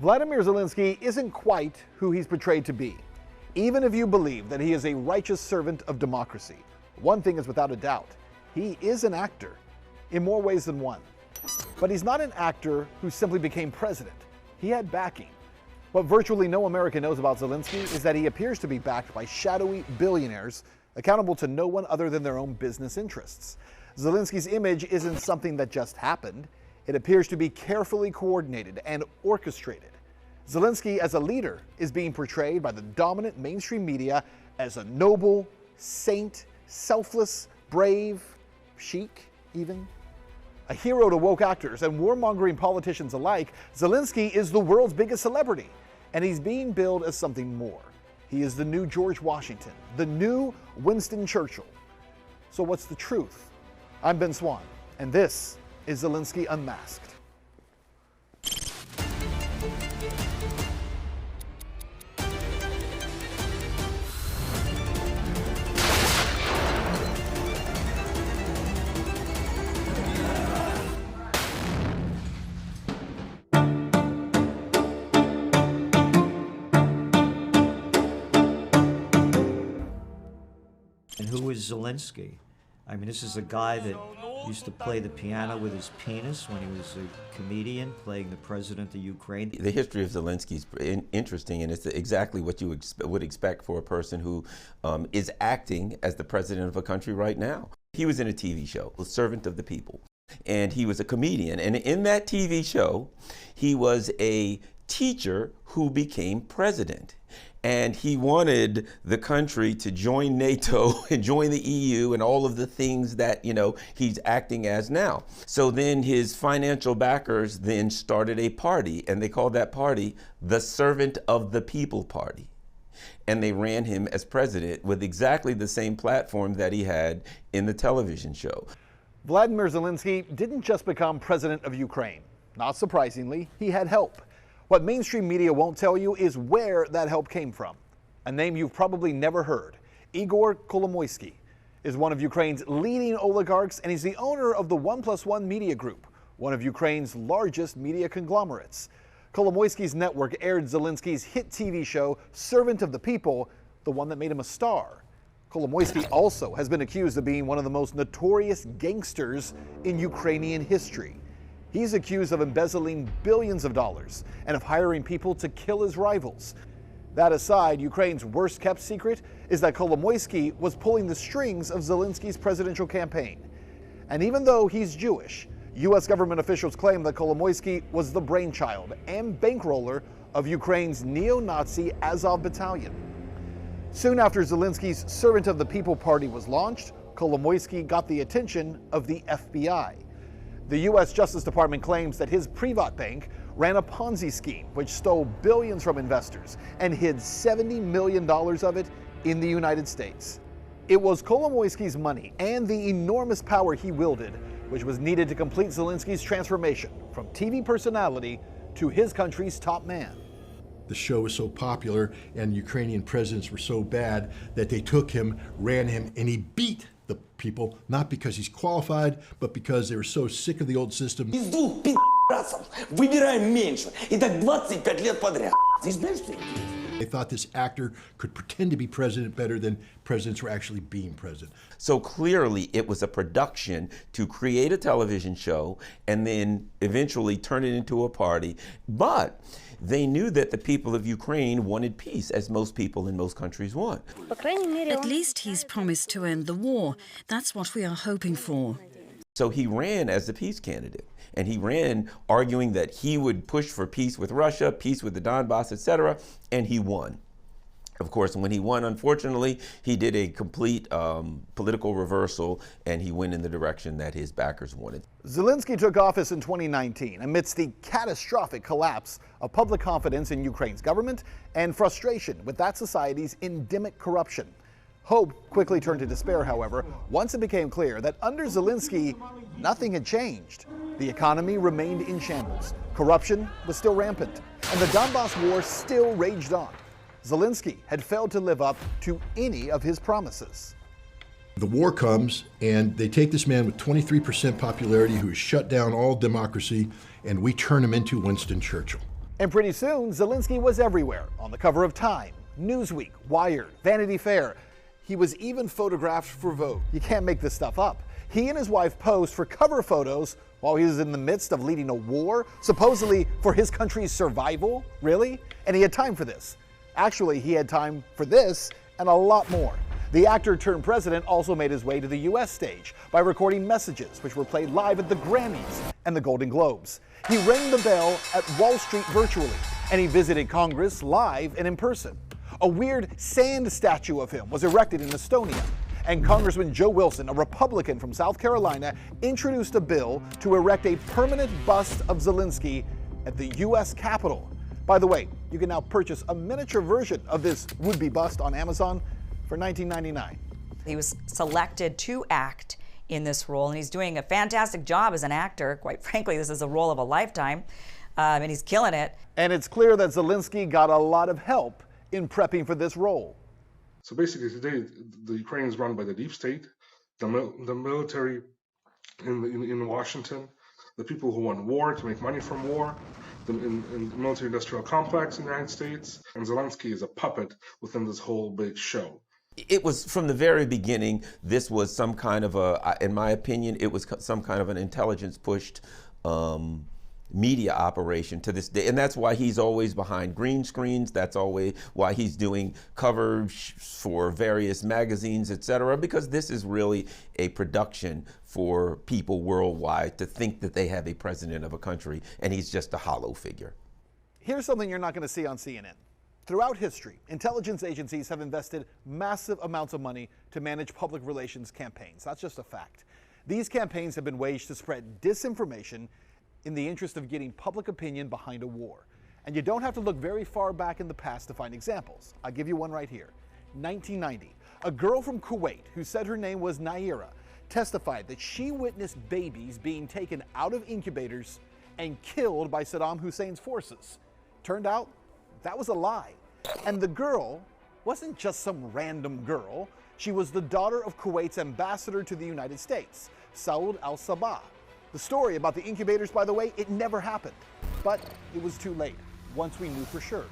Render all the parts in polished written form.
Vladimir Zelensky isn't quite who he's portrayed to be. Even if you believe that he is a righteous servant of democracy, one thing is without a doubt, he is an actor, in more ways than one. But he's not an actor who simply became president. He had backing. What virtually no American knows about Zelensky is that he appears to be backed by shadowy billionaires accountable to no one other than their own business interests. Zelensky's image isn't something that just happened. It appears to be carefully coordinated and orchestrated. Zelensky as a leader is being portrayed by the dominant mainstream media as a noble, saint, selfless, brave, chic even. A hero to woke actors and warmongering politicians alike, Zelensky is the world's biggest celebrity, and he's being billed as something more. He is the new George Washington, the new Winston Churchill. So what's the truth? I'm Ben Swan, and this is Zelensky Unmasked. And who is Zelensky? I mean, this is a guy that used to play the piano with his penis when he was a comedian playing the president of Ukraine. The history of Zelensky is interesting, and it's exactly what you would expect for a person who is acting as the president of a country right now. He was in a TV show, The Servant of the People, and he was a comedian. And in that TV show, he was a teacher who became president. And he wanted the country to join NATO and join the EU and all of the things that, he's acting as now. So then his financial backers then started a party, and they called that party the Servant of the People Party. And they ran him as president with exactly the same platform that he had in the television show. Vladimir Zelensky didn't just become president of Ukraine. Not surprisingly, he had help. What mainstream media won't tell you is where that help came from. A name you've probably never heard. Igor Kolomoisky is one of Ukraine's leading oligarchs, and he's the owner of the 1+1 Media Group, one of Ukraine's largest media conglomerates. Kolomoisky's network aired Zelensky's hit TV show, Servant of the People, the one that made him a star. Kolomoisky also has been accused of being one of the most notorious gangsters in Ukrainian history. He's accused of embezzling billions of dollars and of hiring people to kill his rivals. That aside, Ukraine's worst kept secret is that Kolomoisky was pulling the strings of Zelensky's presidential campaign. And even though he's Jewish, U.S. government officials claim that Kolomoisky was the brainchild and bankroller of Ukraine's neo-Nazi Azov battalion. Soon after Zelensky's Servant of the People Party was launched, Kolomoisky got the attention of the FBI. The U.S. Justice Department claims that his Privat bank ran a Ponzi scheme which stole billions from investors and hid $70 million of it in the United States. It was Kolomoisky's money and the enormous power he wielded which was needed to complete Zelensky's transformation from TV personality to his country's top man. The show was so popular and Ukrainian presidents were so bad that they took him, ran him, and he beat the people, not because he's qualified, but because they were so sick of the old system. Из двух пи***расов выбираем меньше. И так 25 лет подряд. Ты знаешь, что это? They thought this actor could pretend to be president better than presidents were actually being president. So clearly it was a production to create a television show and then eventually turn it into a party. But they knew that the people of Ukraine wanted peace, as most people in most countries want. At least he's promised to end the war. That's what we are hoping for. So he ran as the peace candidate, and he ran arguing that he would push for peace with Russia, peace with the Donbass, etc., and he won. Of course, when he won, unfortunately, he did a complete political reversal, and he went in the direction that his backers wanted. Zelensky took office in 2019 amidst the catastrophic collapse of public confidence in Ukraine's government and frustration with that society's endemic corruption. Hope quickly turned to despair, however, once it became clear that under Zelensky, nothing had changed. The economy remained in shambles, corruption was still rampant, and the Donbass war still raged on. Zelensky had failed to live up to any of his promises. The war comes, and they take this man with 23% popularity who has shut down all democracy, and we turn him into Winston Churchill. And pretty soon, Zelinsky was everywhere, on the cover of Time, Newsweek, Wired, Vanity Fair. He was even photographed for Vogue. You can't make this stuff up. He and his wife posed for cover photos while he was in the midst of leading a war, supposedly for his country's survival. Really? And he had time for this. Actually, he had time for this and a lot more. The actor turned president also made his way to the US stage by recording messages which were played live at the Grammys and the Golden Globes. He rang the bell at Wall Street virtually, and he visited Congress live and in person. A weird sand statue of him was erected in Estonia, and Congressman Joe Wilson, a Republican from South Carolina, introduced a bill to erect a permanent bust of Zelinsky at the US Capitol. By the way, you can now purchase a miniature version of this would-be bust on Amazon for $19.99. He was selected to act in this role, and he's doing a fantastic job as an actor. Quite frankly, this is a role of a lifetime, and he's killing it. And it's clear that Zelinsky got a lot of help in prepping for this role. So basically today, the Ukraine is run by the deep state, the military in Washington, the people who want war to make money from war, in the military-industrial complex in the United States, and Zelensky is a puppet within this whole big show. It was from the very beginning, this was some kind of in my opinion, it was some kind of an intelligence-pushed media operation to this day. And that's why he's always behind green screens. That's always why he's doing covers for various magazines, etc., because this is really a production for people worldwide to think that they have a president of a country and he's just a hollow figure. Here's something you're not going to see on CNN. Throughout history, intelligence agencies have invested massive amounts of money to manage public relations campaigns. That's just a fact. These campaigns have been waged to spread disinformation in the interest of getting public opinion behind a war. And you don't have to look very far back in the past to find examples. I'll give you one right here. 1990, a girl from Kuwait who said her name was Naira testified that she witnessed babies being taken out of incubators and killed by Saddam Hussein's forces. Turned out, that was a lie. And the girl wasn't just some random girl. She was the daughter of Kuwait's ambassador to the United States, Saud al-Sabah. The story about the incubators, by the way, it never happened. But it was too late, once we knew for sure.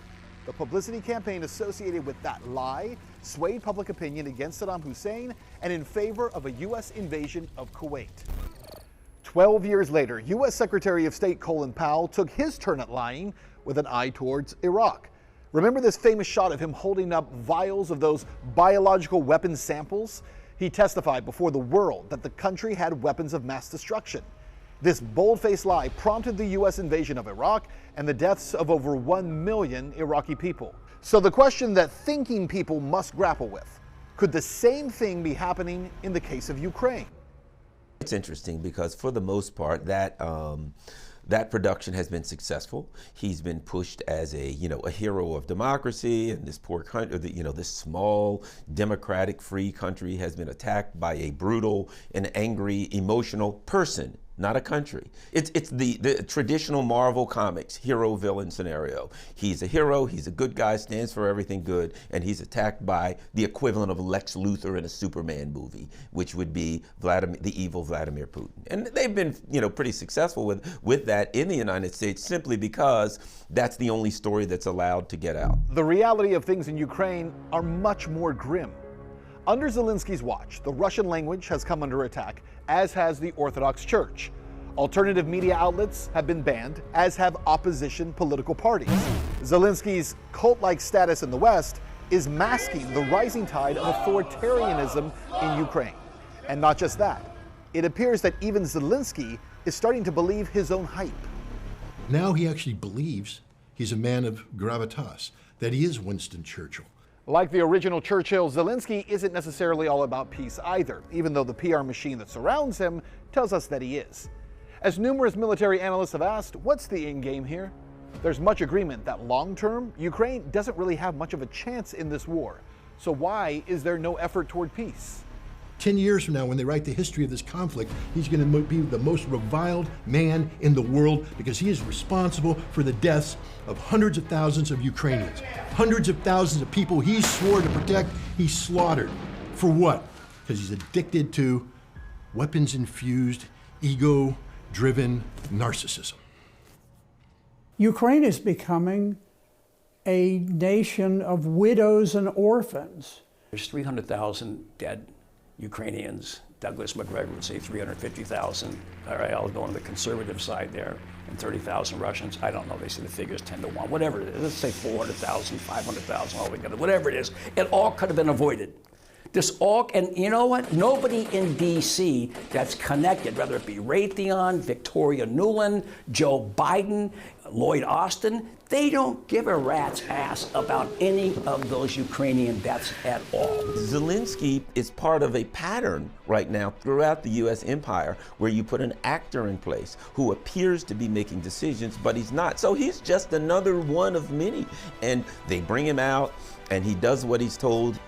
The publicity campaign associated with that lie swayed public opinion against Saddam Hussein and in favor of a U.S. invasion of Kuwait. 12 years later, U.S. Secretary of State Colin Powell took his turn at lying with an eye towards Iraq. Remember this famous shot of him holding up vials of those biological weapons samples? He testified before the world that the country had weapons of mass destruction. This bold-faced lie prompted the U.S. invasion of Iraq and the deaths of over 1 million Iraqi people. So the question that thinking people must grapple with, could the same thing be happening in the case of Ukraine? It's interesting because for the most part, that production has been successful. He's been pushed as a hero of democracy, and this poor country, this small, democratic, free country has been attacked by a brutal and angry, emotional person, not a country. It's the traditional Marvel Comics hero-villain scenario. He's a hero, he's a good guy, stands for everything good, and he's attacked by the equivalent of Lex Luthor in a Superman movie, which would be the evil Vladimir Putin. And they've been, pretty successful with that in the United States simply because that's the only story that's allowed to get out. The reality of things in Ukraine are much more grim. Under Zelensky's watch, the Russian language has come under attack, as has the Orthodox Church. Alternative media outlets have been banned, as have opposition political parties. Zelensky's cult-like status in the West is masking the rising tide of authoritarianism in Ukraine. And not just that, it appears that even Zelensky is starting to believe his own hype. Now he actually believes he's a man of gravitas, that he is Winston Churchill. Like the original Churchill, Zelensky isn't necessarily all about peace either, even though the PR machine that surrounds him tells us that he is. As numerous military analysts have asked, what's the end game here? There's much agreement that long-term, Ukraine doesn't really have much of a chance in this war. So why is there no effort toward peace? 10 years from now, when they write the history of this conflict, he's going to be the most reviled man in the world because he is responsible for the deaths of hundreds of thousands of Ukrainians. Hundreds of thousands of people he swore to protect, he slaughtered. For what? Because he's addicted to weapons-infused, ego-driven narcissism. Ukraine is becoming a nation of widows and orphans. There's 300,000 dead Ukrainians. Douglas McGregor would say 350,000. All right, I'll go on the conservative side there, and 30,000 Russians. I don't know, they say the figure's 10 to 1, whatever it is. Let's say 400,000, 500,000 altogether, whatever it is. It all could have been avoided. And you know what? Nobody in D.C. that's connected, whether it be Raytheon, Victoria Nuland, Joe Biden, Lloyd Austin, they don't give a rat's ass about any of those Ukrainian deaths at all. Zelensky is part of a pattern right now throughout the U.S. empire where you put an actor in place who appears to be making decisions, but he's not. So he's just another one of many. And they bring him out and he does what he's told.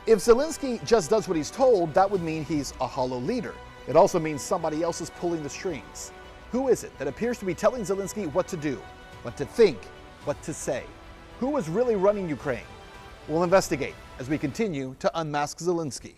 If Zelinsky just does what he's told, that would mean he's a hollow leader. It also means somebody else is pulling the strings. Who is it that appears to be telling Zelinsky what to do, what to think, what to say? Who is really running Ukraine? We'll investigate as we continue to unmask Zelinsky.